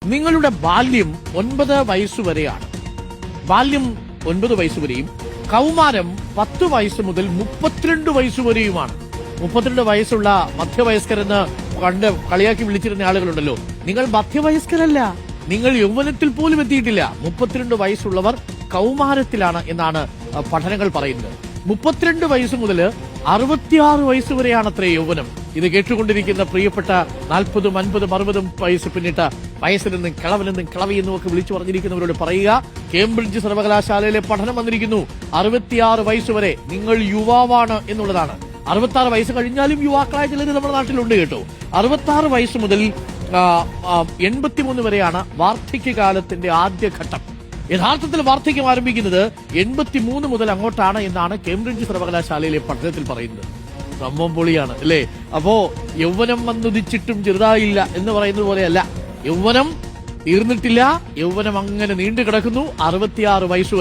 നിങ്ങളുടെ ബാല്യം 9 വയസ്സുവരെയാണ്. ബാല്യം 9 വയസ്സുവരെയും കൗമാരം 10 വയസ്സ് മുതൽ 32 വയസ്സുവരെയുമാണ്. 32 വയസ്സുള്ള മധ്യവയസ്കരെന്ന് കണ്ട് കളിയാക്കി വിളിച്ചിരുന്ന ആളുകളുണ്ടല്ലോ. നിങ്ങൾ മധ്യവയസ്കരല്ല, നിങ്ങൾ യൗവനത്തിൽ പോലും എത്തിയിട്ടില്ല. 32 വയസ്സുള്ളവർ കൗമാരത്തിലാണ് എന്നാണ് പഠനങ്ങൾ പറയുന്നത്. 32 വയസ്സ് മുതൽ 66 വയസ്സ് വരെയാണത്രേ യൗവനം. ഇത് കേട്ടുകൊണ്ടിരിക്കുന്ന പ്രിയപ്പെട്ട 40, 50, 60 വയസ്സ് പിന്നിട്ട വയസ്സിൽ നിന്നും കിളവിയെന്നും ഒക്കെ വിളിച്ചു പറഞ്ഞിരിക്കുന്നവരോട് പറയുക, കേംബ്രിഡ്ജ് സർവകലാശാലയിലെ പഠനം വന്നിരിക്കുന്നു. 66 വയസ്സ് വരെ നിങ്ങൾ യുവാവാണ് എന്നുള്ളതാണ്. 66 വയസ്സ് കഴിഞ്ഞാലും യുവാക്കളായ ചിലർ നമ്മുടെ നാട്ടിലുണ്ട് കേട്ടോ. 66 വയസ്സ് മുതൽ 83 വരെയാണ് വാർദ്ധക്യകാലത്തിന്റെ ആദ്യഘട്ടം. യഥാർത്ഥത്തിൽ വാർദ്ധക്യം ആരംഭിക്കുന്നത് 83 മുതൽ അങ്ങോട്ടാണ് എന്നാണ് കേംബ്രിഡ്ജ് സർവകലാശാലയിലെ പഠനത്തിൽ പറയുന്നത്. സംഭവം പൊളിയാണ് അല്ലേ? അപ്പോ യൗവനം വന്നുദിച്ചിട്ടും ചെറുതായില്ല എന്ന് പറയുന്നത് പോലെയല്ല. യൗവനം തീർന്നിട്ടില്ല, യൗവനം അങ്ങനെ നീണ്ടു കിടക്കുന്നു 66 വയസ്സുവരെ.